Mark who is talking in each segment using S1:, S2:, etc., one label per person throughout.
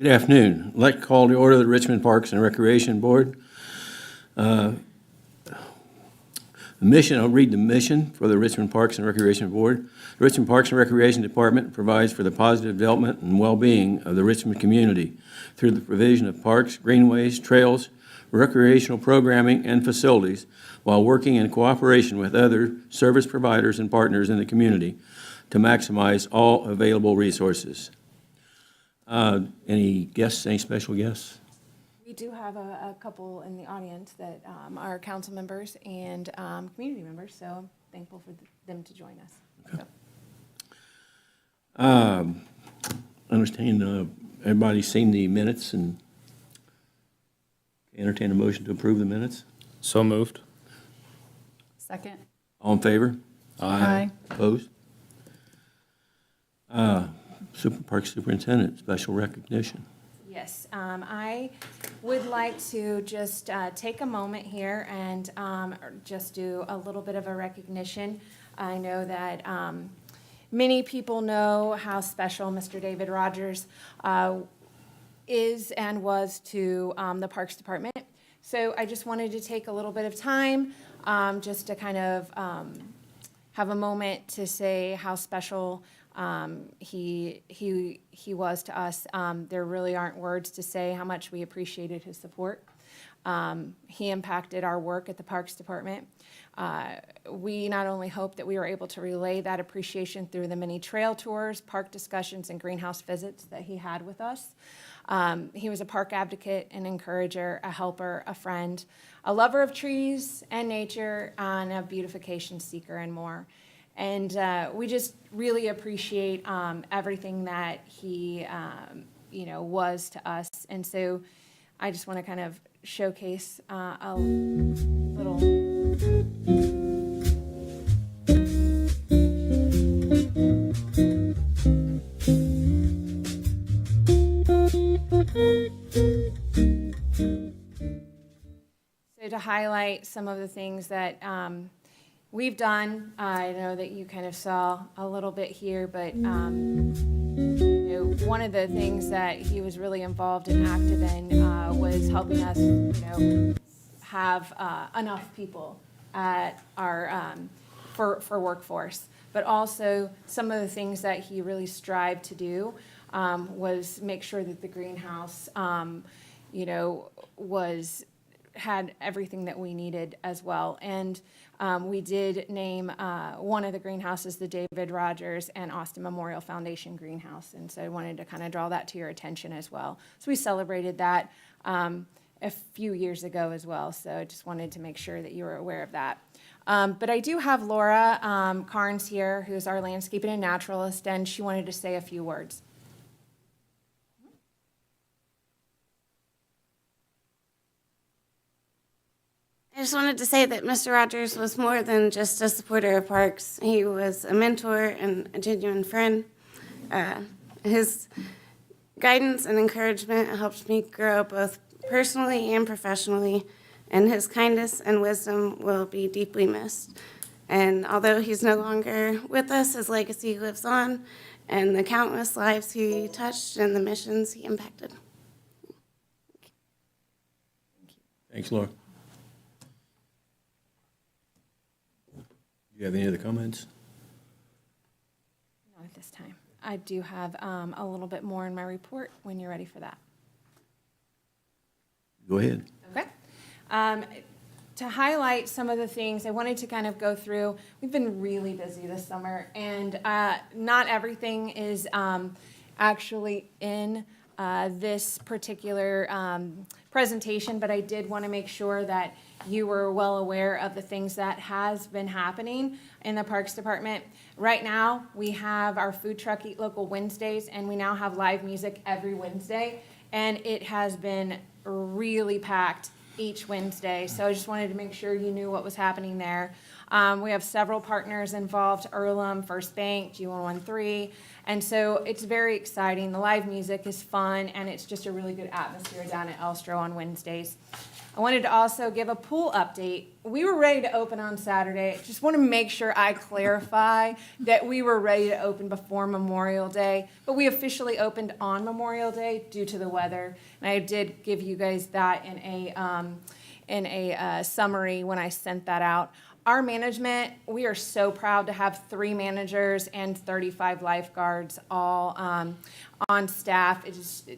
S1: Good afternoon. I'd like to call to order the Richmond Parks and Recreation Board. The mission, I'll read the mission for the Richmond Parks and Recreation Board. The Richmond Parks and Recreation Department provides for the positive development and well-being of the Richmond community through the provision of parks, greenways, trails, recreational programming, and facilities while working in cooperation with other service providers and partners in the community to maximize all available resources. Any guests, any special guests?
S2: We do have a couple in the audience that are council members and community members, so I'm thankful for them to join us.
S1: Okay. Understand everybody's seen the minutes and entertain a motion to approve the minutes.
S3: So moved.
S4: Second.
S1: All in favor?
S4: Aye.
S1: Opposed? Park Superintendent, special recognition.
S2: Yes, I would like to just take a moment here and just do a little bit of a recognition. I know that many people know how special Mr. David Rogers is and was to the Parks Department. So I just wanted to take a little bit of time just to kind of have a moment to say how special he was to us. There really aren't words to say how much we appreciated his support. He impacted our work at the Parks Department. We not only hope that we were able to relay that appreciation through the many trail tours, park discussions, and greenhouse visits that he had with us. He was a park advocate, an encourager, a helper, a friend, a lover of trees and nature, and a beautification seeker and more. And we just really appreciate everything that he, was to us. And so I just want to kind of showcase a little. So to highlight some of the things that we've done, I know that you kind of saw a little bit here, but one of the things that he was really involved and active in was helping us, have enough people at our for workforce. But also some of the things that he really strived to do was make sure that the greenhouse, had everything that we needed as well. And we did name one of the greenhouses the David Rogers and Austin Memorial Foundation Greenhouse. And so I wanted to kind of draw that to your attention as well. So we celebrated that a few years ago as well. So I just wanted to make sure that you were aware of that. But I do have Laura Carnes here, who's our landscaping and naturalist, and she wanted to say a few words.
S5: I just wanted to say that Mr. Rogers was more than just a supporter of parks. He was a mentor and a genuine friend. His guidance and encouragement helped me grow both personally and professionally, and his kindness and wisdom will be deeply missed. And although he's no longer with us, his legacy lives on, and the countless lives he touched and the missions he impacted.
S1: Thanks, Laura. Do you have any other comments?
S2: Not at this time. I do have a little bit more in my report when you're ready for that.
S1: Go ahead.
S2: Okay. To highlight some of the things I wanted to kind of go through, we've been really busy this summer, and not everything is actually in this particular presentation, but I did want to make sure that you were well aware of the things that has been happening in the Parks Department. Right now, we have our food truck Eat Local Wednesdays, and we now have live music every Wednesday, and it has been really packed each Wednesday. So I just wanted to make sure you knew what was happening there. We have several partners involved, Earlham, First Bank, G113, and so it's very exciting. The live music is fun, and it's just a really good atmosphere down at Elstro on Wednesdays. I wanted to also give a pool update. We were ready to open on Saturday. Just want to make sure I clarify that we were ready to open before Memorial Day, but we officially opened on Memorial Day due to the weather. And I did give you guys that in a summary when I sent that out. Our management, we are so proud to have 3 managers and 35 lifeguards all on staff. It just,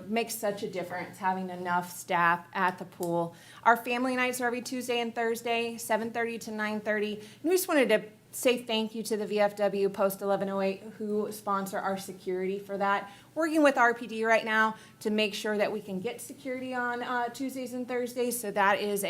S2: makes such a difference having enough staff at the pool. Our family nights are every Tuesday and Thursday, 7:30 to 9:30. And we just wanted to say thank you to the VFW Post 1108 who sponsor our security for that. Working with RPD right now to make sure that we can get security on Tuesdays and Thursdays. So that is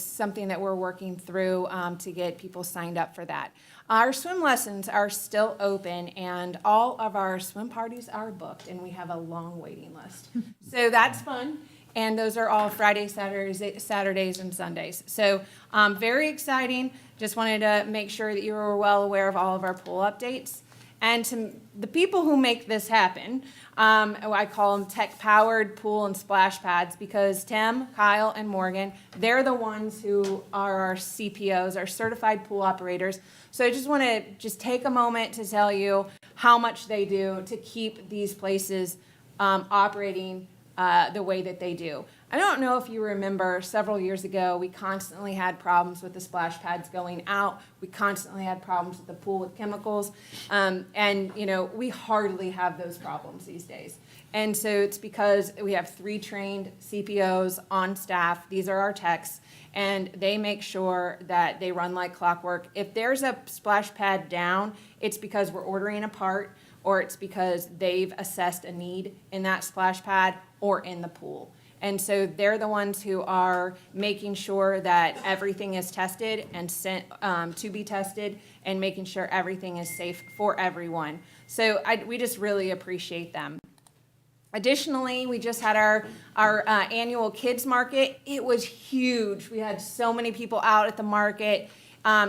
S2: something that we're working through to get people signed up for that. Our swim lessons are still open, and all of our swim parties are booked, and we have a long waiting list. So that's fun, and those are all Fridays, Saturdays, and Sundays. So very exciting. Just wanted to make sure that you were well aware of all of our pool updates. And to the people who make this happen, I call them tech-powered pool and splash pads because Tim, Kyle, and Morgan, they're the ones who are our CPOs, our certified pool operators. So I just want to take a moment to tell you how much they do to keep these places operating the way that they do. I don't know if you remember several years ago, we constantly had problems with the splash pads going out. We constantly had problems with the pool with chemicals. We hardly have those problems these days. And so it's because we have 3 trained CPOs on staff. These are our techs, and they make sure that they run like clockwork. If there's a splash pad down, it's because we're ordering a part, or it's because they've assessed a need in that splash pad or in the pool. And so they're the ones who are making sure that everything is tested and sent to be tested and making sure everything is safe for everyone. So we just really appreciate them. Additionally, we just had our annual kids market. It was huge. We had so many people out at the market.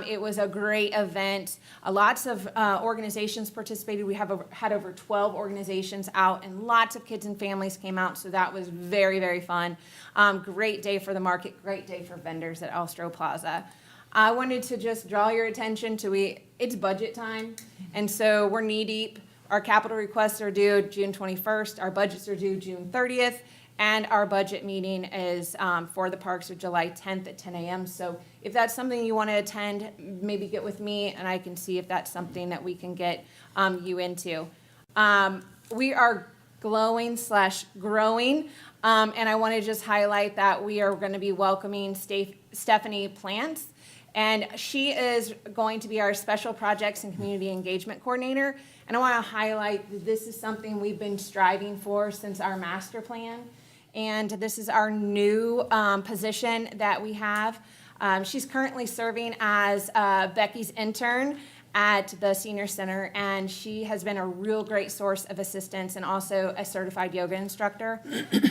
S2: It was a great event. Lots of organizations participated. We had over 12 organizations out, and lots of kids and families came out, so that was very, very fun. Great day for the market, great day for vendors at Elstro Plaza. I wanted to just draw your attention to it's budget time, and so we're knee-deep. Our capital requests are due June 21st. Our budgets are due June 30th. And our budget meeting is for the parks of July 10th at 10 a.m. So if that's something you want to attend, maybe get with me, and I can see if that's something that we can get you into. We are growing, and I want to just highlight that we are going to be welcoming Stephanie Plants, and she is going to be our Special Projects and Community Engagement Coordinator. And I want to highlight that this is something we've been striving for since our master plan. And this is our new position that we have. She's currently serving as Becky's intern at the senior center, and she has been a real great source of assistance and also a certified yoga instructor.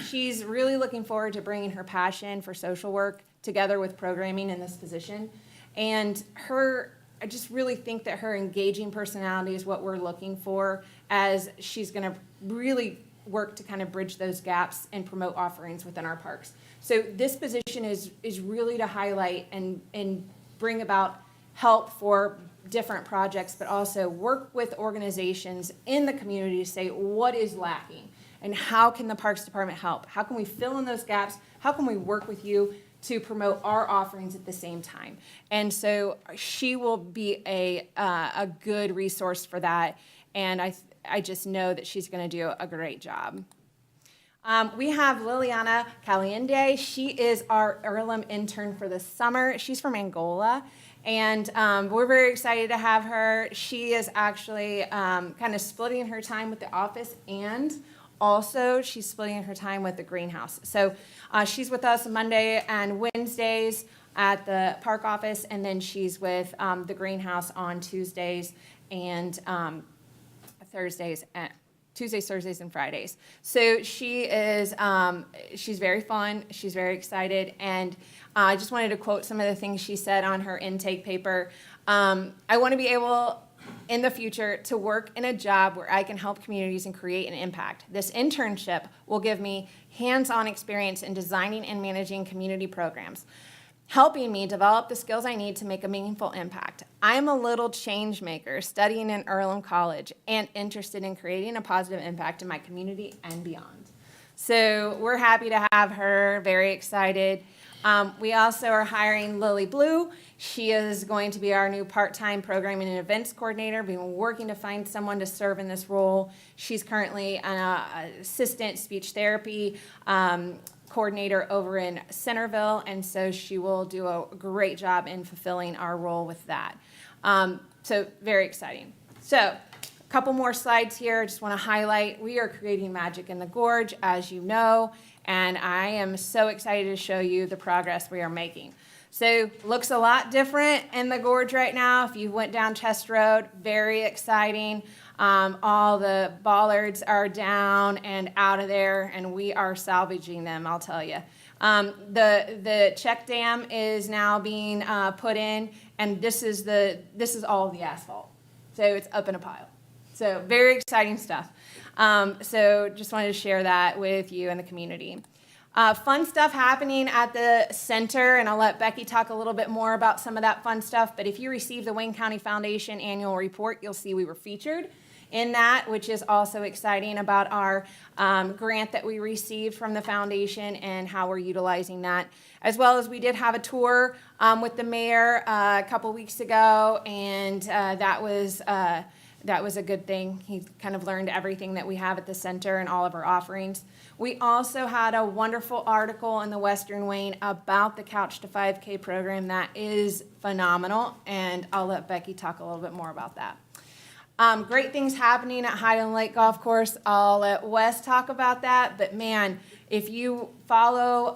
S2: She's really looking forward to bringing her passion for social work together with programming in this position. And I just really think that her engaging personality is what we're looking for, as she's going to really work to kind of bridge those gaps and promote offerings within our parks. So this position is really to highlight and bring about help for different projects, but also work with organizations in the community to say what is lacking and how can the Parks Department help? How can we fill in those gaps? How can we work with you to promote our offerings at the same time? And so she will be a good resource for that, and I just know that she's going to do a great job. We have Liliana Caliende. She is our Earlham intern for the summer. She's from Angola, and we're very excited to have her. She is actually kind of splitting her time with the office, and also she's splitting her time with the greenhouse. So she's with us Monday and Wednesdays at the park office, and then she's with the greenhouse on Tuesdays and Tuesdays, Thursdays, and Fridays. So she is, she's very fun, she's very excited, and I just wanted to quote some of the things she said on her intake paper. I want to be able in the future to work in a job where I can help communities and create an impact. This internship will give me hands-on experience in designing and managing community programs, helping me develop the skills I need to make a meaningful impact. I'm a little change maker studying in Earlham College and interested in creating a positive impact in my community and beyond. So we're happy to have her, very excited. We also are hiring Lily Blue. She is going to be our new part-time programming and events coordinator. We've been working to find someone to serve in this role. She's currently an assistant speech therapy coordinator over in Centerville, and so she will do a great job in fulfilling our role with that. So very exciting. So a couple more slides here. I just want to highlight, we are creating magic in the Gorge, as you know, and I am so excited to show you the progress we are making. So looks a lot different in the Gorge right now. If you went down Chest Road, very exciting. All the bollards are down and out of there, and we are salvaging them, I'll tell you. The check dam is now being put in, and this is all of the asphalt. So it's up in a pile. So very exciting stuff. So just wanted to share that with you and the community. Fun stuff happening at the center, and I'll let Becky talk a little bit more about some of that fun stuff. But if you receive the Wayne County Foundation annual report, you'll see we were featured in that, which is also exciting about our grant that we received from the foundation and how we're utilizing that. As well as we did have a tour with the mayor a couple weeks ago, and that was a good thing. He kind of learned everything that we have at the center and all of our offerings. We also had a wonderful article in the Western Wayne about the Couch to 5K program that is phenomenal, and I'll let Becky talk a little bit more about that. Great things happening at Highland Lake Golf Course. I'll let Wes talk about that, but man, if you follow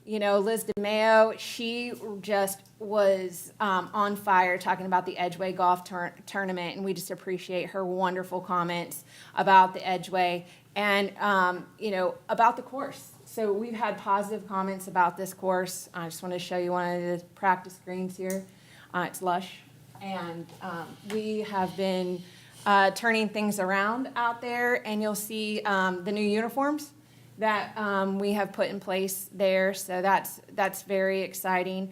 S2: Liz DeMayo, she just was on fire talking about the Edgeway Golf Tournament, and we just appreciate her wonderful comments about the Edgeway and, about the course. So we've had positive comments about this course. I just want to show you one of the practice greens here. It's lush, and we have been turning things around out there, and you'll see the new uniforms that we have put in place there, so that's very exciting.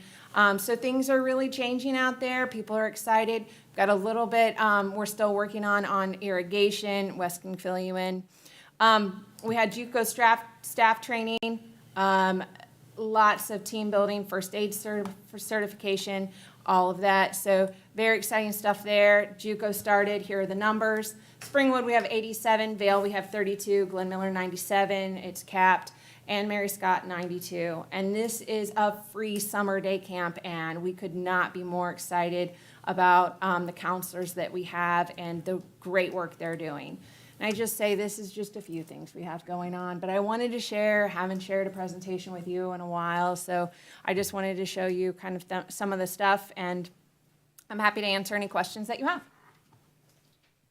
S2: So things are really changing out there. People are excited. Got a little bit, we're still working on irrigation. Wes can fill you in. We had JUCO staff training, lots of team building, first aid certification, all of that. So very exciting stuff there. JUCO started. Here are the numbers. Springwood, we have 87. Vale, we have 32. Glen Miller, 97. It's capped. And Mary Scott, 92. And this is a free summer day camp, and we could not be more excited about the counselors that we have and the great work they're doing. And I just say this is just a few things we have going on, but I wanted to share, haven't shared a presentation with you in a while, so I just wanted to show you kind of some of the stuff, and I'm happy to answer any questions that you have.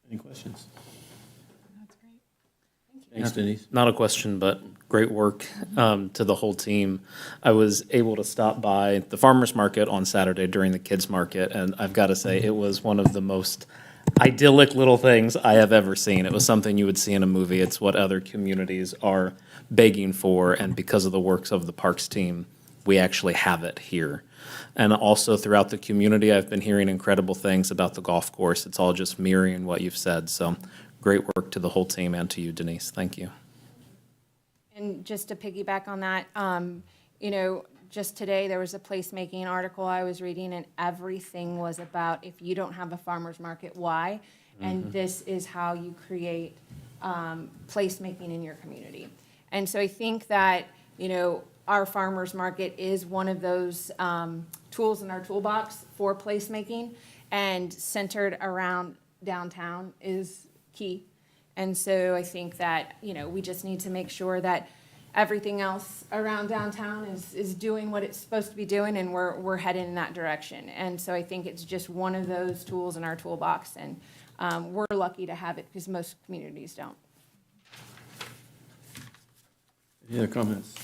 S1: Any questions?
S4: That's great.
S1: Thanks, Denise.
S3: Not a question, but great work to the whole team. I was able to stop by the farmers market on Saturday during the kids market, and I've got to say it was one of the most idyllic little things I have ever seen. It was something you would see in a movie. It's what other communities are begging for, and because of the works of the parks team, we actually have it here. And also throughout the community, I've been hearing incredible things about the golf course. It's all just mirroring what you've said. So great work to the whole team and to you, Denise. Thank you.
S2: And just to piggyback on that, just today there was a placemaking article I was reading, and everything was about if you don't have a farmer's market, why? And this is how you create placemaking in your community. And so I think that, our farmer's market is one of those tools in our toolbox for placemaking, and centered around downtown is key. And so I think that, we just need to make sure that everything else around downtown is doing what it's supposed to be doing, and we're heading in that direction. And so I think it's just one of those tools in our toolbox, and we're lucky to have it because most communities don't.
S1: Any other comments?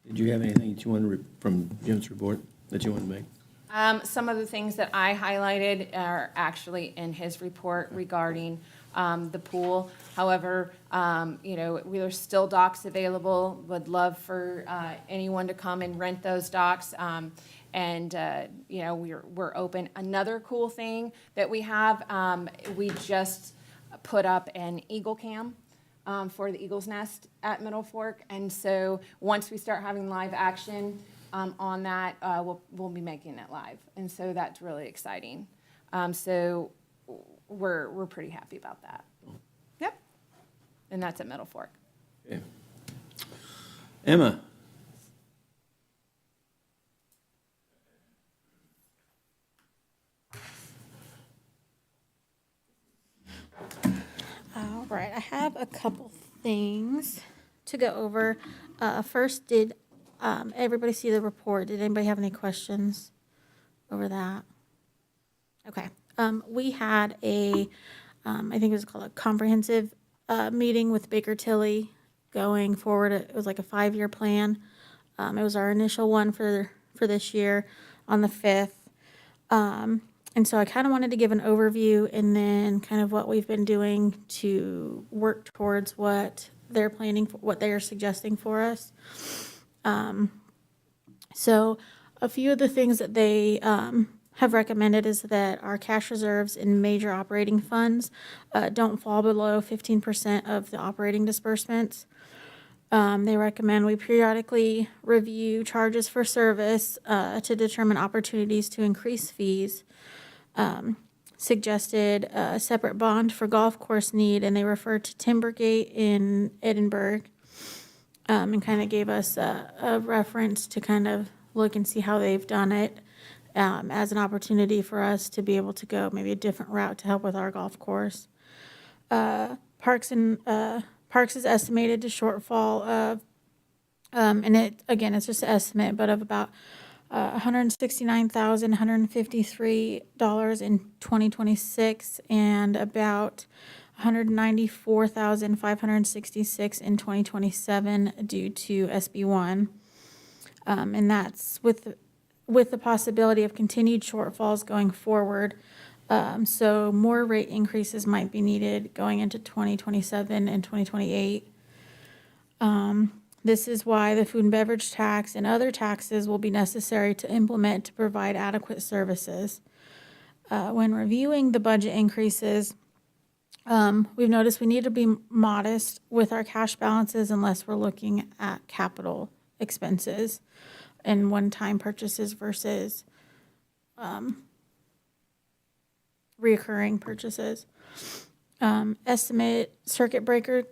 S1: Did you have anything that you wanted from Jim's report that you want to make?
S2: Some of the things that I highlighted are actually in his report regarding the pool. However, there's still docks available. Would love for anyone to come and rent those docks. We're open. Another cool thing that we have, we just put up an eagle cam for the Eagle's Nest at Middle Fork. And so once we start having live action on that, we'll be making it live. And so that's really exciting. So we're pretty happy about that. Yep. And that's at Middle Fork.
S1: Okay. Emma?
S6: All right, I have a couple things to go over. First, did everybody see the report? Did anybody have any questions over that? Okay. We had I think it was called a comprehensive meeting with Baker Tilly going forward. It was like a 5-year plan. It was our initial one for this year on the 5th. And so I kind of wanted to give an overview and then kind of what we've been doing to work towards what they're planning, what they are suggesting for us. So a few of the things that they have recommended is that our cash reserves in major operating funds don't fall below 15% of the operating disbursements. They recommend we periodically review charges for service to determine opportunities to increase fees. Suggested a separate bond for golf course need, and they referred to Timbergate in Edinburgh, and kind of gave us a reference to kind of look and see how they've done it, as an opportunity for us to be able to go maybe a different route to help with our golf course. Parks is estimated to shortfall of, and it's just an estimate, but of about $169,153 in 2026 and about $194,566 in 2027 due to SB1. And that's with the possibility of continued shortfalls going forward. So more rate increases might be needed going into 2027 and 2028. This is why the food and beverage tax and other taxes will be necessary to implement to provide adequate services. When reviewing the budget increases, we've noticed we need to be modest with our cash balances unless we're looking at capital expenses and one-time purchases versus reoccurring purchases. Estimate circuit breaker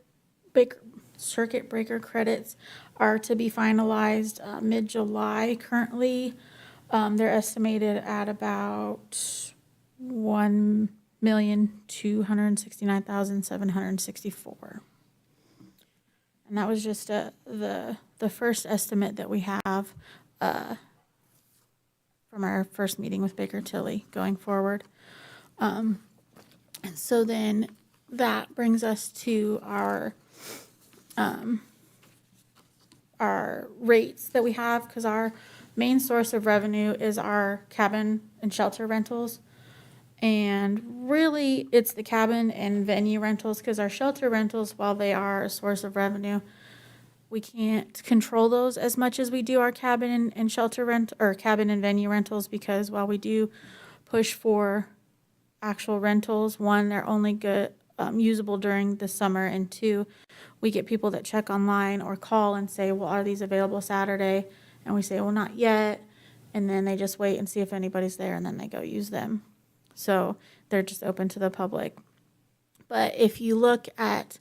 S6: credits are to be finalized mid-July. Currently, they're estimated at about $1,269,764. And that was just the first estimate that we have from our first meeting with Baker Tilly going forward. So then that brings us to our rates that we have, because our main source of revenue is our cabin and shelter rentals. And really, it's the cabin and venue rentals, because our shelter rentals, while they are a source of revenue, we can't control those as much as we do our cabin and shelter rent, or cabin and venue rentals, because while we do push for actual rentals, one, they're only good usable during the summer, and two, we get people that check online or call and say, well, are these available Saturday? And we say, well, not yet. And then they just wait and see if anybody's there, and then they go use them. So they're just open to the public. But if you look at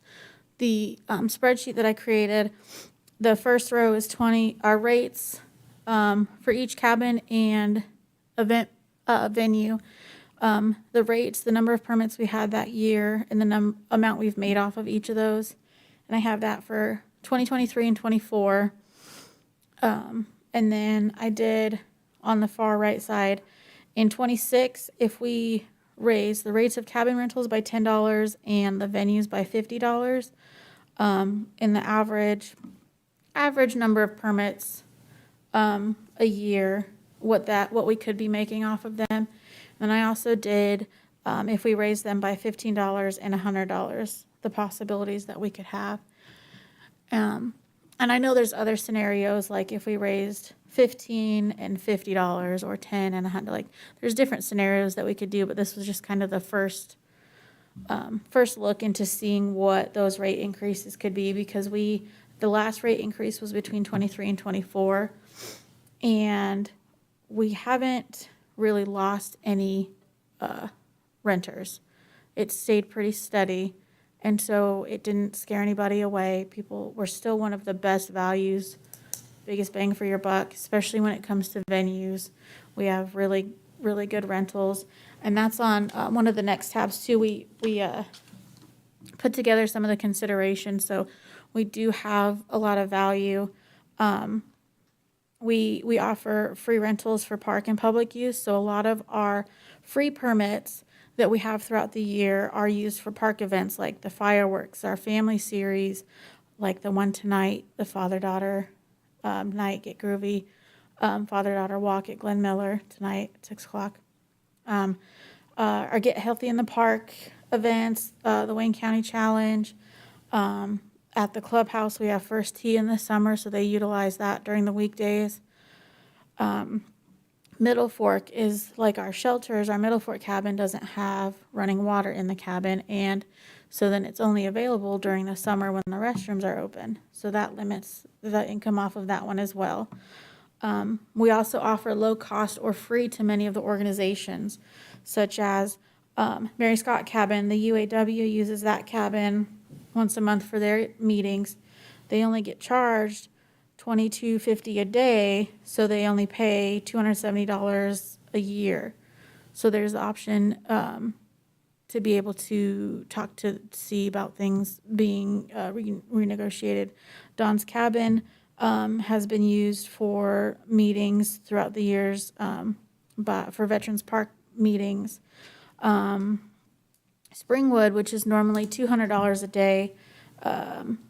S6: the spreadsheet that I created, the first row is our rates for each cabin and event venue. The rates, the number of permits we had that year, and the amount we've made off of each of those. And I have that for 2023 and 24. And then I did on the far right side, in 26, if we raise the rates of cabin rentals by $10 and the venues by $50, in the average number of permits a year what we could be making off of them. And I also did, if we raise them by $15 and $100, the possibilities that we could have. And I know there's other scenarios, like if we raised $15 and $50 or 10 and 100, like there's different scenarios that we could do, but this was just kind of the first look into seeing what those rate increases could be, because the last rate increase was between 23 and 24, and we haven't really lost any renters. It stayed pretty steady, and so it didn't scare anybody away. People were still one of the best values, biggest bang for your buck, especially when it comes to venues. We have really, really good rentals, and that's on one of the next tabs too. We put together some of the considerations, so we do have a lot of value. We offer free rentals for park and public use, so a lot of our free permits that we have throughout the year are used for park events like the fireworks, our family series, like the one tonight, the father-daughter night, Get Groovy, father-daughter walk at Glen Miller tonight at 6 o'clock. Our Get Healthy in the Park events, the Wayne County Challenge. At the clubhouse, we have First Tee in the summer, so they utilize that during the weekdays. Middle Fork is like our shelters. Our Middle Fork cabin doesn't have running water in the cabin, and so then it's only available during the summer when the restrooms are open. So that limits the income off of that one as well. We also offer low cost or free to many of the organizations, such as Mary Scott Cabin. The UAW uses that cabin once a month for their meetings. They only get charged $22.50 a day, so they only pay $270 a year. So there's the option to be able to talk to see about things being renegotiated. Don's Cabin has been used for meetings throughout the years, but for Veterans Park meetings. Springwood, which is normally $200 a day.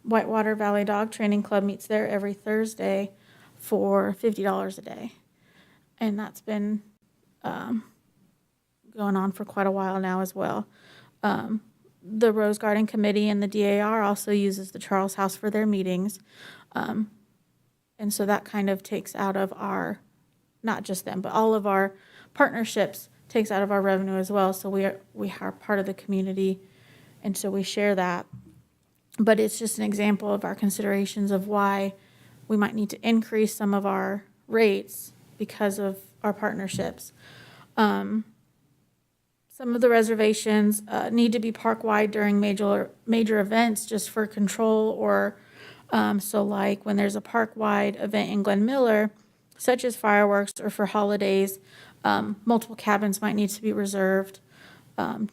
S6: Whitewater Valley Dog Training Club meets there every Thursday for $50 a day. And that's been going on for quite a while now as well. The Rose Garden Committee and the DAR also uses the Charles House for their meetings. And so that kind of takes out of our, not just them, but all of our partnerships takes out of our revenue as well. So we are part of the community, and so we share that. But it's just an example of our considerations of why we might need to increase some of our rates because of our partnerships. Some of the reservations need to be park-wide during major events just for control, or so like when there's a park-wide event in Glen Miller, such as fireworks or for holidays, multiple cabins might need to be reserved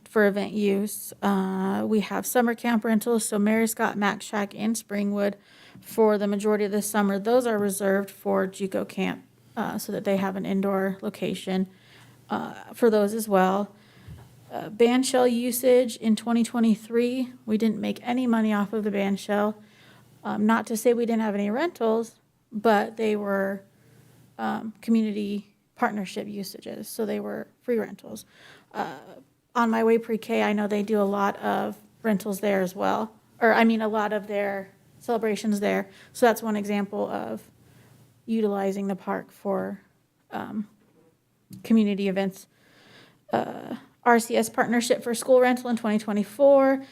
S6: for event use. We have summer camp rentals, so Mary Scott, Mac Shack, and Springwood for the majority of the summer. Those are reserved for JUCO camp so that they have an indoor location for those as well. Band shell usage in 2023, we didn't make any money off of the band shell. Not to say we didn't have any rentals, but they were community partnership usages, so they were free rentals. On My Way Pre-K, I know they do a lot of rentals there as well, or I mean a lot of their celebrations there. So that's one example of utilizing the park for community events. RCS partnership for school rental in 2024.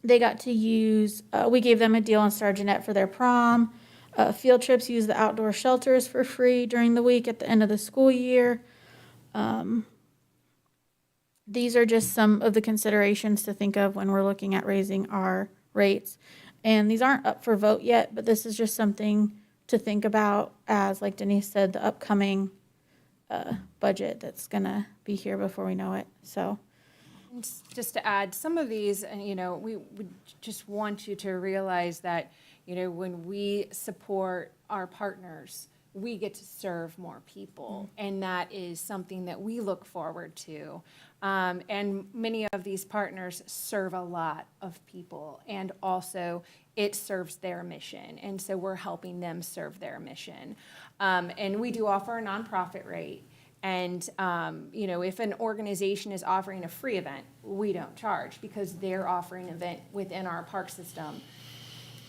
S6: They got to use, we gave them a deal on Star Jeanette for their prom. Field trips use the outdoor shelters for free during the week at the end of the school year. These are just some of the considerations to think of when we're looking at raising our rates. And these aren't up for vote yet, but this is just something to think about as, like Denise said, the upcoming budget that's going to be here before we know it. So.
S2: And just to add, some of these, and we would just want you to realize that, when we support our partners, we get to serve more people. And that is something that we look forward to. And many of these partners serve a lot of people, and also it serves their mission. And so we're helping them serve their mission. And we do offer a nonprofit rate. And, if an organization is offering a free event, we don't charge because they're offering an event within our park system.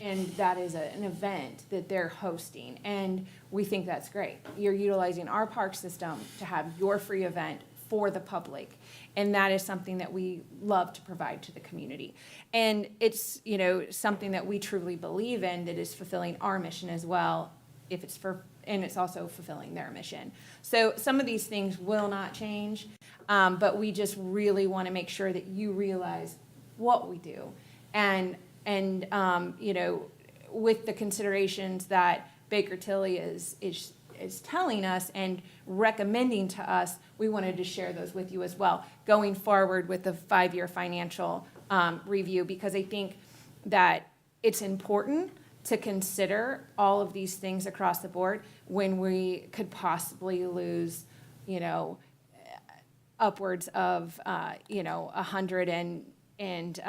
S2: And that is an event that they're hosting. And we think that's great. You're utilizing our park system to have your free event for the public. And that is something that we love to provide to the community. And it's, something that we truly believe in, that is fulfilling our mission as well, and it's also fulfilling their mission. So some of these things will not change, but we just really want to make sure that you realize what we do. And with the considerations that Baker Tilly is telling us and recommending to us, we wanted to share those with you as well, going forward with the 5-year financial review, because I think that it's important to consider all of these things across the board when we could possibly lose, upwards of, $100 and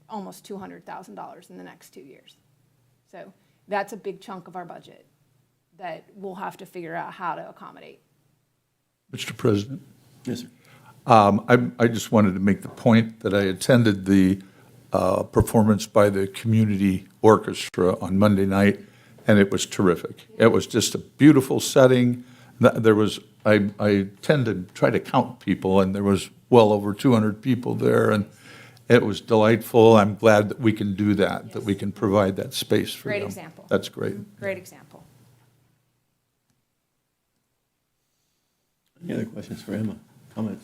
S2: almost $200,000 in the next 2 years. So that's a big chunk of our budget that we'll have to figure out how to accommodate.
S7: Mr. President,
S1: Yes, sir.
S7: I just wanted to make the point that I attended the performance by the community orchestra on Monday night, and it was terrific. It was just a beautiful setting. I tend to try to count people, and there was well over 200 people there, and it was delightful. I'm glad that we can do that, that we can provide that space for them.
S2: Great example.
S7: That's great.
S2: Great example.
S1: Any other questions for Emma? Comments?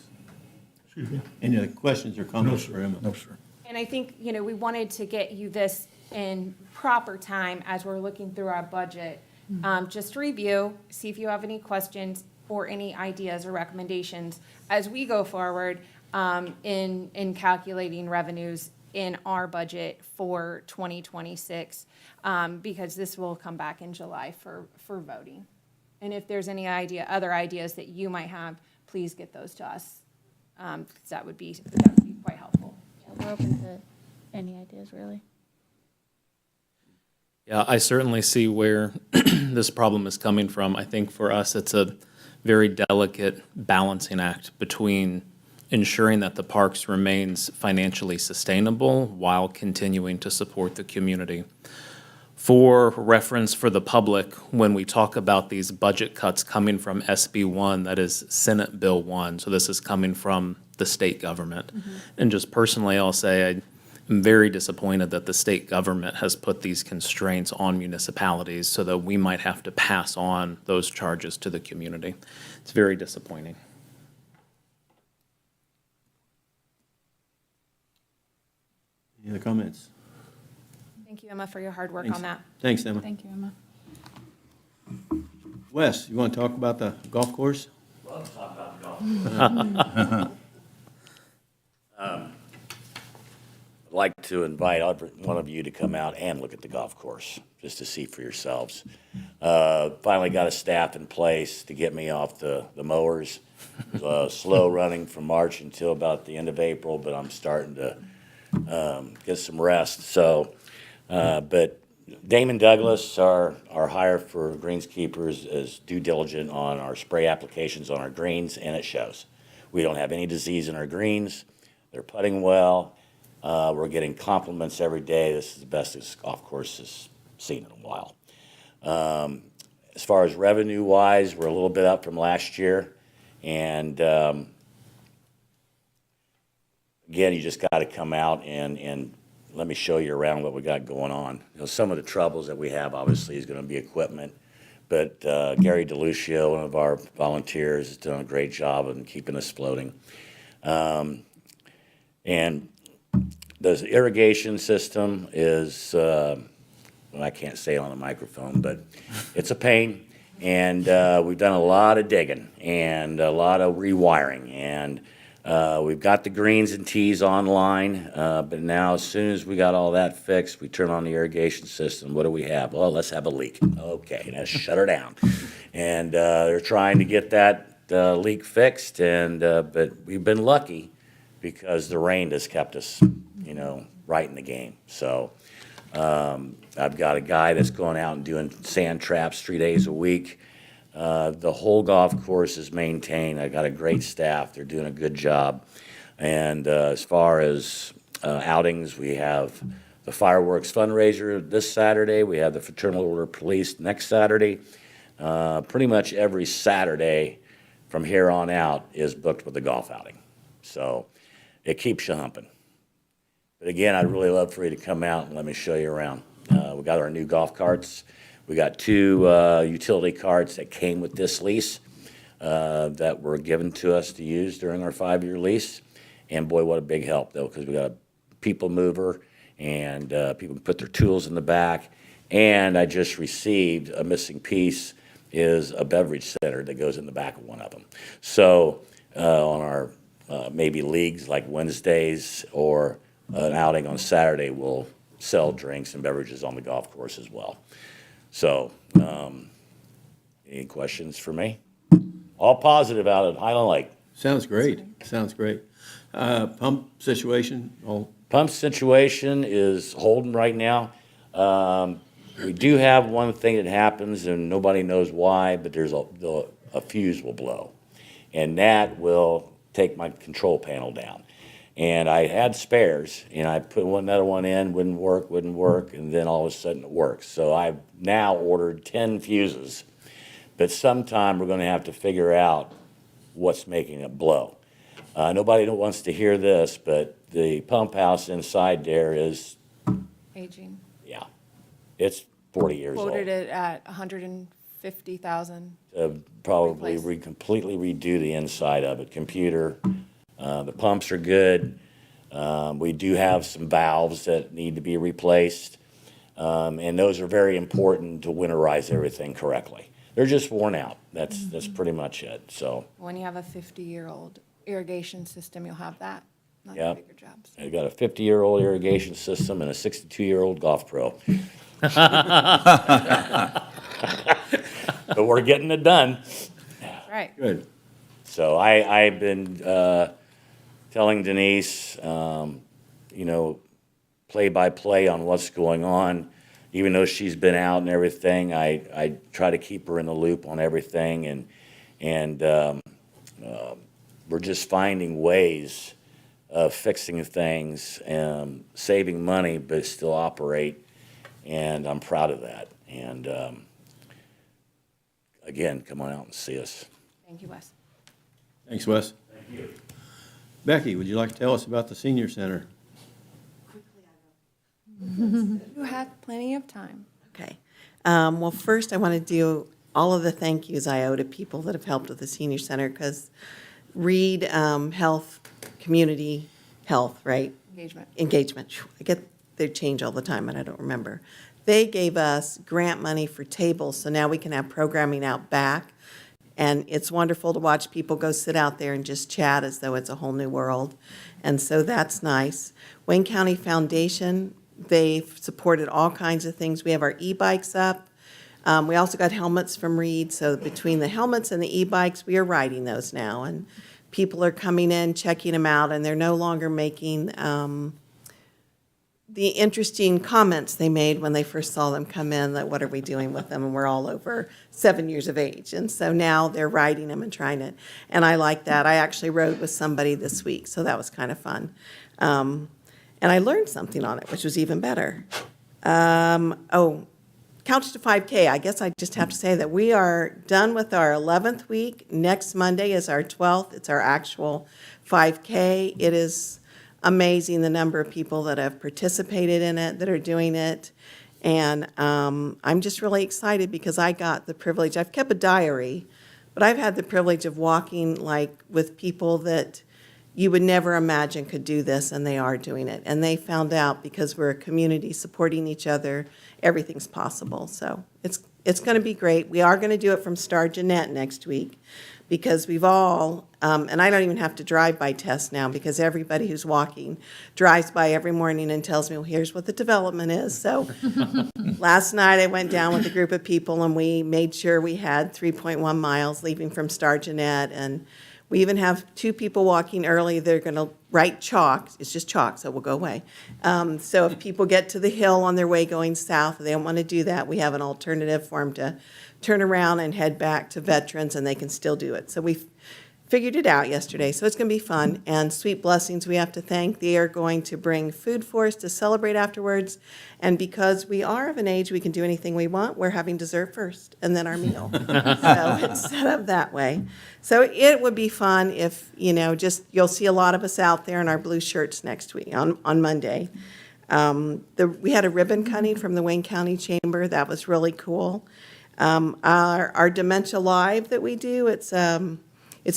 S7: Excuse me?
S1: Any other questions or comments for Emma?
S7: No, sir.
S2: And I think, we wanted to get you this in proper time as we're looking through our budget. Just to review, see if you have any questions or any ideas or recommendations as we go forward in calculating revenues in our budget for 2026, because this will come back in July for voting. And if there's any other ideas that you might have, please get those to us, because that would be quite helpful.
S6: We're open to any ideas, really.
S3: Yeah, I certainly see where this problem is coming from. I think for us, it's a very delicate balancing act between ensuring that the parks remains financially sustainable while continuing to support the community. For reference for the public, when we talk about these budget cuts coming from SB 1, that is Senate Bill 1, so this is coming from the state government. And just personally, I'll say I'm very disappointed that the state government has put these constraints on municipalities so that we might have to pass on those charges to the community. It's very disappointing.
S1: Any other comments?
S2: Thank you, Emma, for your hard work
S1: Thanks.
S2: on that.
S1: Thanks, Emma.
S4: Thank you, Emma.
S1: Wes, you want to talk about the golf course?
S8: I'd like to invite one of you to come out and look at the golf course, just to see for yourselves. Finally got a staff in place to get me off the mowers. It was, slow running from March until about the end of April, but I'm starting to get some rest. So, but Damon Douglas, our hire for greenskeepers, is due diligent on our spray applications on our greens, and it shows. We don't have any disease in our greens. They're putting well. We're getting compliments every day. This is the best this golf course has seen in a while. As far as revenue-wise, we're a little bit up from last year. And again, you just got to come out and let me show you around what we got going on. Some of the troubles that we have, obviously, is going to be equipment. But Gary DeLucio, one of our volunteers, has done a great job in keeping us floating. And the irrigation system is, well, I can't say it on the microphone, but it's a pain. And we've done a lot of digging and a lot of rewiring. And We've got the greens and tees online, but now as soon as we got all that fixed, we turn on the irrigation system. What do we have? Well, let's have a leak. Okay, let's shut her down. And they're trying to get that leak fixed, and but we've been lucky because the rain has kept us, right in the game. So I've got a guy that's going out and doing sand traps 3 days a week. The whole golf course is maintained. I got a great staff. They're doing a good job. And as far as outings, we have the fireworks fundraiser this Saturday. We have the Fraternal Order of Police next Saturday. Pretty much every Saturday from here on out is booked with a golf outing. So it keeps you humping. But again, I'd really love for you to come out and let me show you around. We got our new golf carts. We got 2 utility carts that came with this lease that were given to us to use during our 5-year lease. And boy, what a big help, though, because we got a people mover and people can put their tools in the back. And I just received a missing piece is a beverage center that goes in the back of one of them. So on our maybe leagues like Wednesdays or an outing on Saturday, we'll sell drinks and beverages on the golf course as well. So, any questions for me? All positive out at Highland Lake.
S1: Sounds great, sounds great. Pump situation,
S8: Pump situation is holding right now. We do have one thing that happens, and nobody knows why, but there's a fuse will blow. And that will take my control panel down. And I had spares, and I put another one in, wouldn't work, and then all of a sudden it works. So I've now ordered 10 fuses, but sometime we're gonna have to figure out what's making it blow. Nobody wants to hear this, but the pump house inside there is,
S2: Aging.
S8: yeah, it's 40 years old.
S2: Quoted it at 150,000.
S8: Probably
S2: Replace.
S8: completely redo the inside of it, computer. The pumps are good. We do have some valves that need to be replaced, and those are very important to winterize everything correctly. They're just worn out. That's pretty much it. So
S2: When you have a 50-year-old irrigation system, you'll have that, not the
S8: Yep.
S2: bigger jobs.
S8: I got a 50-year-old irrigation system and a 62-year-old golf pro. But we're getting it done.
S2: Right.
S1: good.
S8: So I've been telling Denise, play by play on what's going on. Even though she's been out and everything, I try to keep her in the loop on everything, and we're just finding ways of fixing things, saving money, but still operate, and I'm proud of that. And again, come on out and see us.
S2: Thank you, Wes.
S1: Thanks, Wes.
S8: Thank you.
S1: Becky, would you like to tell us about the senior center?
S2: You have plenty of time.
S9: Okay. Well, first, I want to do all of the thank yous I owe to people that have helped with the senior center, because Reed Health, Community Health, right? Engagement. I get they change all the time, and I don't remember. They gave us grant money for tables, so now we can have programming out back. And it's wonderful to watch people go sit out there and just chat as though it's a whole new world. And so that's nice. Wayne County Foundation, they've supported all kinds of things. We have our e-bikes up. We also got helmets from Reed. So between the helmets and the e-bikes, we are riding those now. And people are coming in, checking them out, and they're no longer making the interesting comments they made when they first saw them come in, that what are we doing with them? And we're all over 7 years of age. And so now they're riding them and trying it. And I like that. I actually rode with somebody this week, so that was kind of fun. And I learned something on it, which was even better. Couch to 5K. I guess I just have to say that we are done with our 11th week. Next Monday is our 12th. It's our actual 5K. It is amazing the number of people that have participated in it, that are doing it. And I'm just really excited because I got the privilege. I've kept a diary, but I've had the privilege of walking like with people that you would never imagine could do this, and they are doing it. And they found out because we're a community supporting each other, everything's possible. So it's going to be great. We are going to do it from Star Jeanette next week because we've all, and I don't even have to drive by test now because everybody who's walking drives by every morning and tells me, well, here's what the development is. So last night I went down with a group of people and we made sure we had 3.1 miles leaving from Star Jeanette, and we even have 2 people walking early. They're going to write chalk. It's just chalk, so it will go away. So if people get to the hill on their way going south, if they don't want to do that, we have an alternative for them to turn around and head back to Veterans, and they can still do it. So we figured it out yesterday, so it's going to be fun. And Sweet Blessings, we have to thank. They are going to bring food for us to celebrate afterwards. And because we are of an age we can do anything we want, we're having dessert first and then our meal. So it's set up that way. So it would be fun if, just you'll see a lot of us out there in our blue shirts next week on Monday. We had a ribbon cutting from the Wayne County Chamber. That was really cool. Our Dementia Live that we do, it's a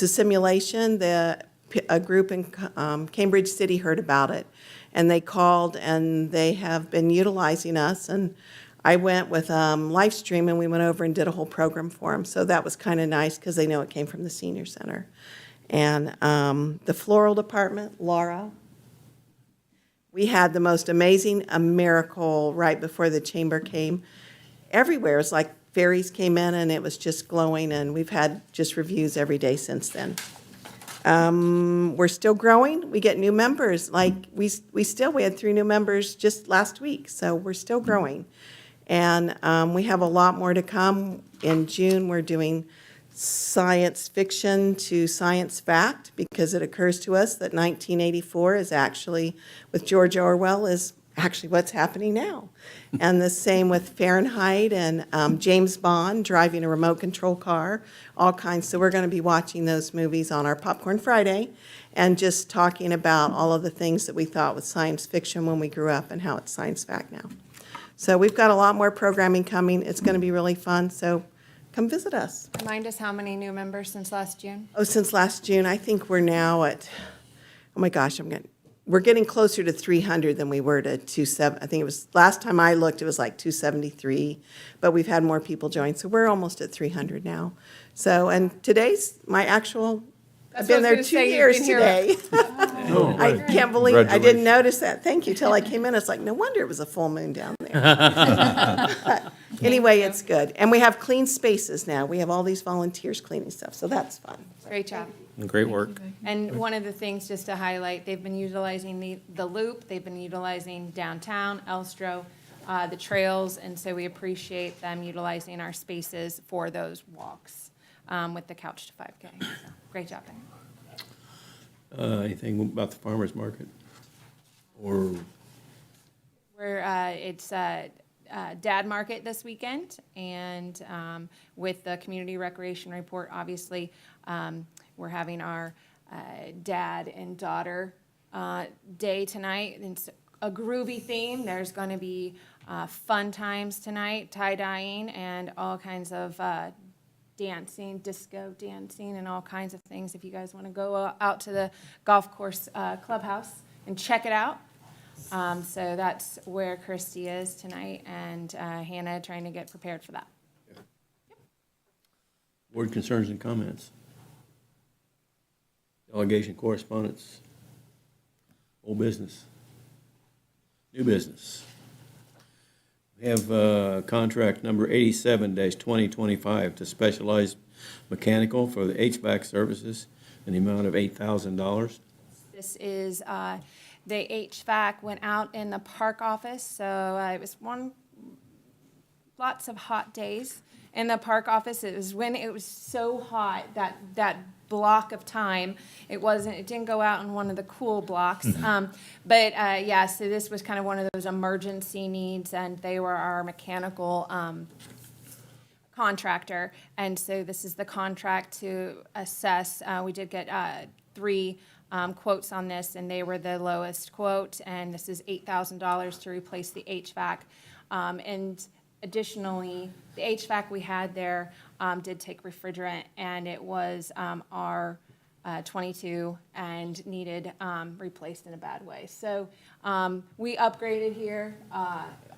S9: simulation. A group in Cambridge City heard about it, and they called, and they have been utilizing us. And I went with live stream, and we went over and did a whole program for them. So that was kind of nice because they know it came from the senior center. And the floral department, Laura, we had the most amazing miracle right before the chamber came. Everywhere, it's like fairies came in and it was just glowing, and we've had just reviews every day since then. We're still growing. We get new members. Like we had 3 new members just last week, so we're still growing. And we have a lot more to come. In June, we're doing science fiction to science fact because it occurs to us that 1984 is actually, with George Orwell, is actually what's happening now. And the same with Fahrenheit and James Bond driving a remote control car, all kinds. So we're going to be watching those movies on our Popcorn Friday and just talking about all of the things that we thought was science fiction when we grew up and how it's science fact now. So we've got a lot more programming coming. It's going to be really fun. So come visit us.
S2: Remind us how many new members since last June?
S9: Oh, since last June, I think we're now at, oh my gosh, we're getting closer to 300 than we were to 270. I think it was, last time I looked, it was like 273, but we've had more people join, so we're almost at 300 now. So, and today's my actual, I've been there 2 years today. I can't believe, I didn't notice that. Thank you, till I came in, it's like, no wonder it was a full moon down there. But anyway, it's good. And we have clean spaces now. We have all these volunteers cleaning stuff, so that's fun.
S2: Great job.
S3: Great work.
S2: And one of the things, just to highlight, they've been utilizing the loop, they've been utilizing downtown, Elstro, the trails, and so we appreciate them utilizing our spaces for those walks with the Couch to 5K. So, great job, Dan.
S1: Anything about the farmer's market? Or,
S2: It's Dad Market this weekend, and with the community recreation report, obviously, we're having our dad and daughter day tonight. It's a groovy theme. There's going to be fun times tonight, tie-dyeing, and all kinds of dancing, disco dancing, and all kinds of things. If you guys want to go out to the golf course clubhouse and check it out. So that's where Christy is tonight, and Hannah trying to get prepared for that.
S1: board concerns and comments? Delegation correspondence? Old business? New business? We have contract number 87-2025 to Specialized Mechanical for the HVAC services in the amount of $8,000.
S2: This is, the HVAC went out in the park office, so it was lots of hot days in the park office. It was when it was so hot that block of time. It didn't go out in one of the cool blocks. But yeah, so this was kind of one of those emergency needs, and they were our mechanical contractor. And so this is the contract to assess. We did get 3 quotes on this, and they were the lowest quote. And this is $8,000 to replace the HVAC. And additionally, the HVAC we had there did take refrigerant, and it was our 22 and needed replaced in a bad way. So we upgraded here,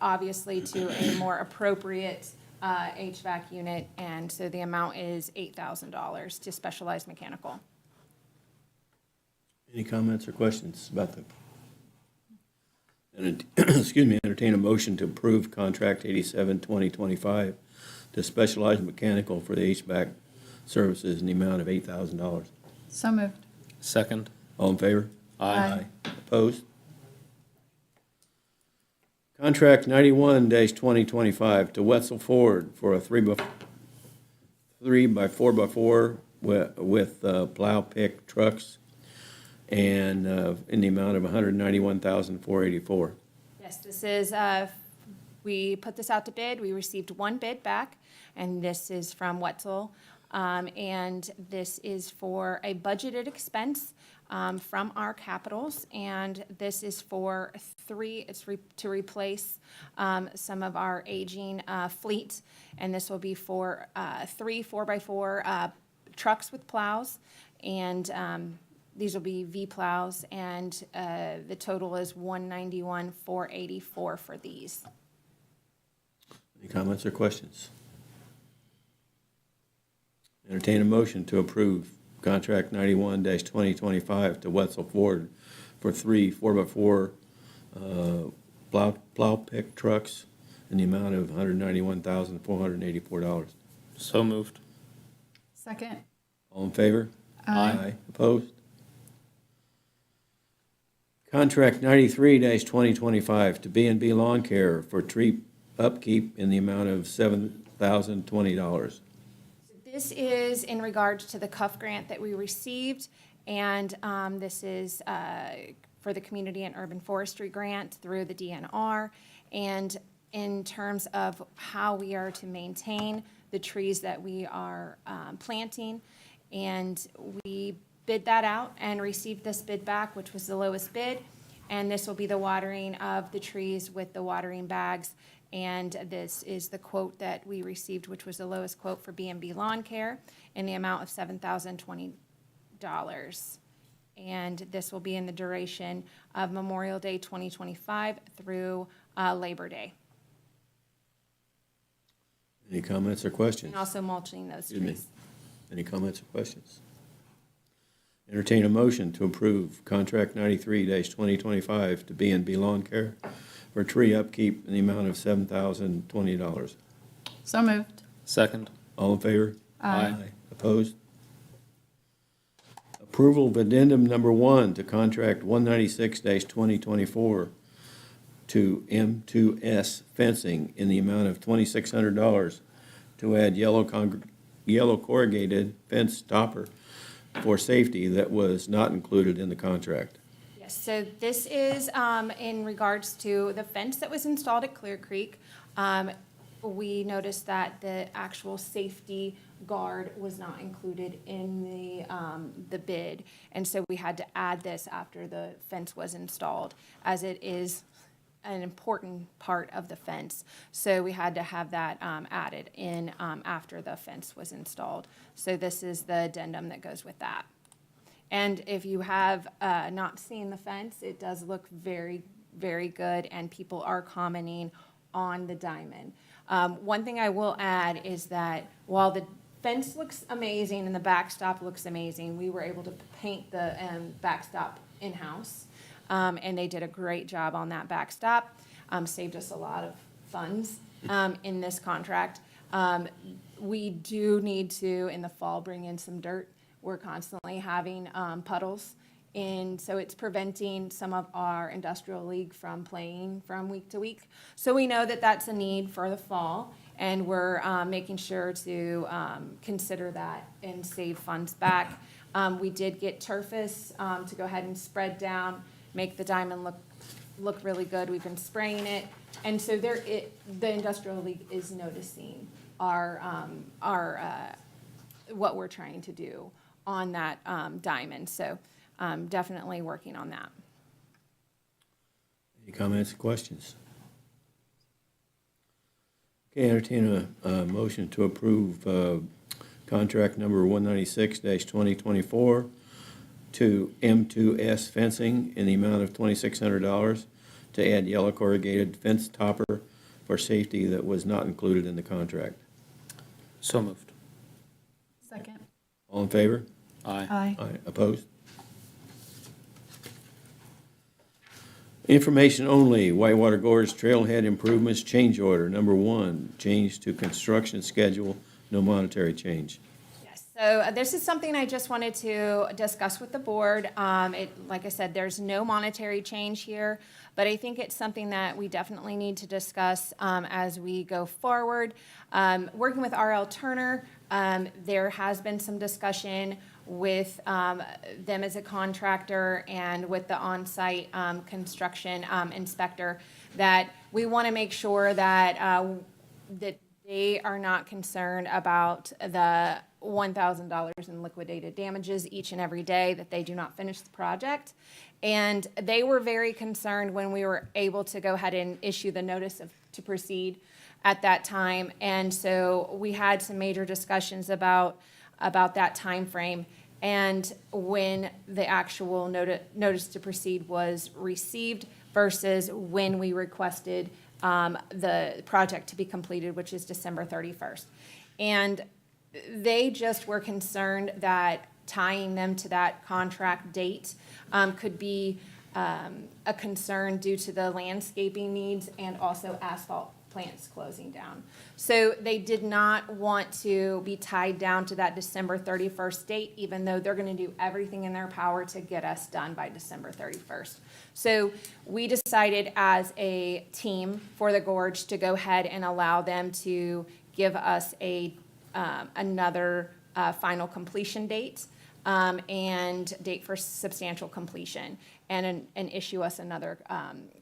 S2: obviously, to a more appropriate HVAC unit, and so the amount is $8,000 to Specialized Mechanical.
S1: Any comments or questions about the, excuse me, entertain a motion to approve contract 87-2025 to Specialized Mechanical for the HVAC services in the amount of $8,000.
S4: So moved.
S3: Second.
S1: All in favor?
S4: Aye.
S1: Opposed? Contract 91-2025 to Wetzel Ford for a 3x4x4 with plow pick trucks and in the amount of $191,484.
S2: Yes, this is, we put this out to bid. We received one bid back, and this is from Wetzel. And this is for a budgeted expense from our capitals, and this is for to replace some of our aging fleet, and this will be for 3 4x4 trucks with plows, and these will be V plows, and the total is $191,484 for these.
S1: Any comments or questions? Entertain a motion to approve contract 91-2025 to Wetzel Ford for 3 4x4 plow pick trucks in the amount of $191,484.
S3: So moved.
S4: Second.
S1: All in favor?
S4: Aye.
S1: Opposed? Contract 93-2025 to B&B Lawn Care for tree upkeep in the amount of $7,020.
S2: This is in regards to the CUF grant that we received, and this is for the Community and Urban Forestry Grant through the DNR, and in terms of how we are to maintain the trees that we are planting. And we bid that out and received this bid back, which was the lowest bid. And this will be the watering of the trees with the watering bags. And this is the quote that we received, which was the lowest quote for B&B Lawn Care in the amount of $7,020. And this will be in the duration of Memorial Day 2025 through Labor Day.
S1: Any comments or questions?
S2: And also mulching those
S1: Excuse me.
S2: trees.
S1: Any comments or questions? Entertain a motion to approve contract 93-2025 to B&B Lawn Care for tree upkeep in the amount of $7,020.
S4: So moved.
S3: Second.
S1: All in favor?
S4: Aye.
S1: Opposed? Approval of addendum number 1 to contract 196-2024 to M2S Fencing in the amount of $2,600 to add yellow corrugated fence topper for safety that was not included in the contract.
S2: Yes, so this is in regards to the fence that was installed at Clear Creek. We noticed that the actual safety guard was not included in the bid, and so we had to add this after the fence was installed, as it is an important part of the fence. So we had to have that added in after the fence was installed. So this is the addendum that goes with that. And if you have not seen the fence, it does look very, very good, and people are commenting on the diamond. One thing I will add is that while the fence looks amazing and the backstop looks amazing, we were able to paint the backstop in-house. And they did a great job on that backstop, saved us a lot of funds in this contract. We do need to, in the fall, bring in some dirt. We're constantly having puddles, and so it's preventing some of our industrial league from playing from week to week. So we know that that's a need for the fall, and we're making sure to consider that and save funds back. We did get Turfus to go ahead and spread down, make the diamond look really good. We've been spraying it, and so the industrial league is noticing our what we're trying to do on that diamond. So definitely working on that.
S1: Any comments or questions? Okay, entertain a motion to approve contract number 196-2024 to M2S fencing in the amount of $2,600 to add yellow corrugated fence topper for safety that was not included in the contract.
S3: So moved.
S4: Second.
S1: All in favor?
S3: Aye.
S4: Aye.
S1: Aye. Opposed? Information only, Whitewater Gorge Trailhead Improvements Change Order. Number 1, change to construction schedule, no monetary change.
S2: Yes, so this is something I just wanted to discuss with the board. Like I said, there's no monetary change here, but I think it's something that we definitely need to discuss as we go forward. Working with R.L. Turner, there has been some discussion with them as a contractor and with the on-site construction inspector, that we want to make sure that that they are not concerned about the $1,000 in liquidated damages each and every day that they do not finish the project. And they were very concerned when we were able to go ahead and issue the notice to proceed at that time. And so we had some major discussions about that time frame. And when the actual notice to proceed was received versus when we requested the project to be completed, which is December 31st. And they just were concerned that tying them to that contract date could be a concern due to the landscaping needs and also asphalt plants closing down. So they did not want to be tied down to that December 31st date, even though they're going to do everything in their power to get us done by December 31st. So we decided as a team for the Gorge to go ahead and allow them to give us another final completion date and date for substantial completion, and issue us another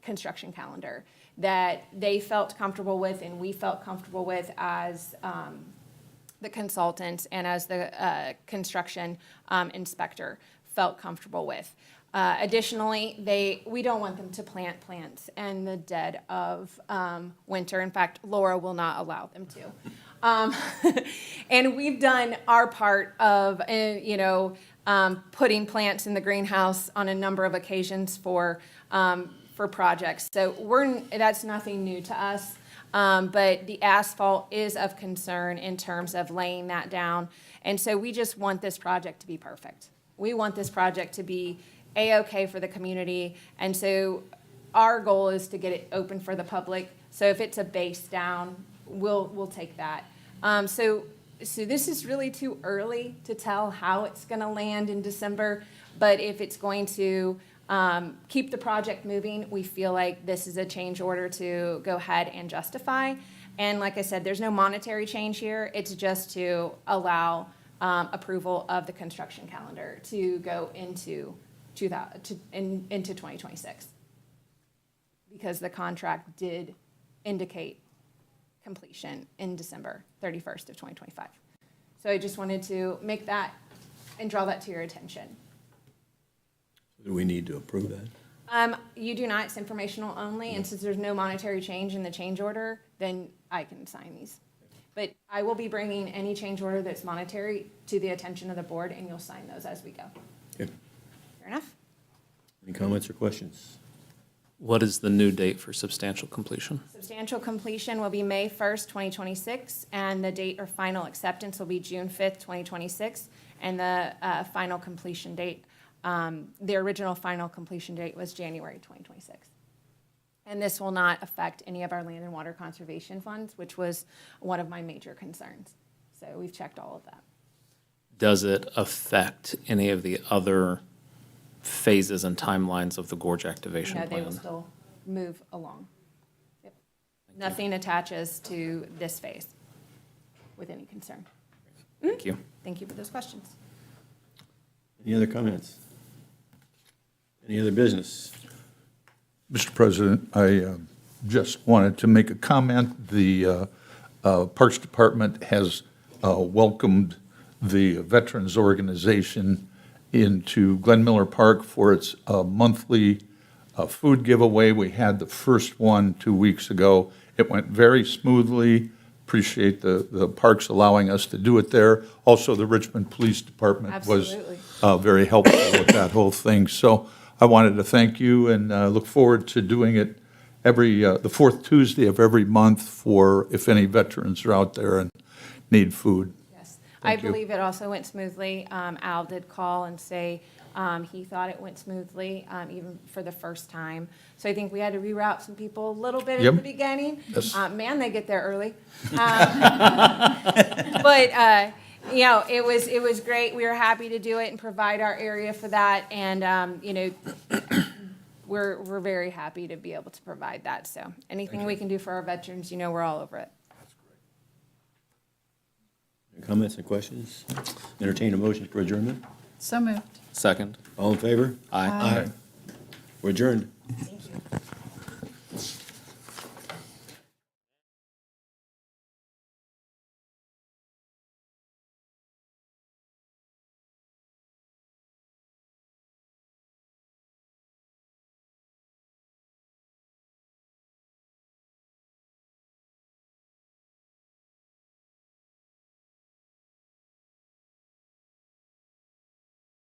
S2: construction calendar that they felt comfortable with and we felt comfortable with as the consultants and as the construction inspector felt comfortable with. Additionally, we don't want them to plant plants in the dead of winter. In fact, Laura will not allow them to. And we've done our part of, putting plants in the greenhouse on a number of occasions for projects. So that's nothing new to us. But the asphalt is of concern in terms of laying that down. And so we just want this project to be perfect. We want this project to be A-okay for the community. And so our goal is to get it open for the public. So if it's a base down, we'll take that. So this is really too early to tell how it's going to land in December. But if it's going to keep the project moving, we feel like this is a change order to go ahead and justify. And like I said, there's no monetary change here. It's just to allow approval of the construction calendar to go into 2026. Because the contract did indicate completion in December 31st of 2025. So I just wanted to make that and draw that to your attention.
S1: Do we need to approve that?
S2: You do not, it's informational only, and since there's no monetary change in the change order, then I can sign these. But I will be bringing any change order that's monetary to the attention of the board, and you'll sign those as we go.
S1: Okay.
S2: Fair enough?
S1: Any comments or questions?
S3: What is the new date for substantial completion?
S2: Substantial completion will be May 1st, 2026, and the date or final acceptance will be June 5th, 2026, and the final completion date, the original final completion date was January 2026. And this will not affect any of our land and water conservation funds, which was one of my major concerns. So we've checked all of that.
S3: Does it affect any of the other phases and timelines of the gorge activation
S2: No, they will
S3: plan?
S2: still move along. Yep. Nothing attaches to this phase with any concern.
S3: Thank you.
S2: Thank you for those questions.
S1: Any other comments? Any other business?
S7: Mr. President, I just wanted to make a comment. The Parks Department has welcomed the Veterans Organization into Glen Miller Park for its monthly food giveaway. We had the first one 2 weeks ago. It went very smoothly. appreciate the parks allowing us to do it there. Also, the Richmond Police Department was
S2: Absolutely.
S7: very helpful with that whole thing. So I wanted to thank you and look forward to doing it the fourth Tuesday of every month for if any veterans are out there and need food.
S2: Yes. I
S7: Thank you.
S2: believe it also went smoothly. Al did call and say he thought it went smoothly, even for the first time. So I think we had to reroute some people a little bit
S7: Yep.
S2: at the beginning.
S7: Yes.
S2: Man, they get there early. But, you know, it was great. We were happy to do it and provide our area for that. And, you know, we're very happy to be able to provide that. So anything we can do for our veterans, you know, we're all over it.
S1: Any comments and questions? Entertain a motion for adjournment.
S4: So moved.
S3: Second.
S1: All in favor?
S3: Aye.
S1: We're adjourned.
S2: Thank you.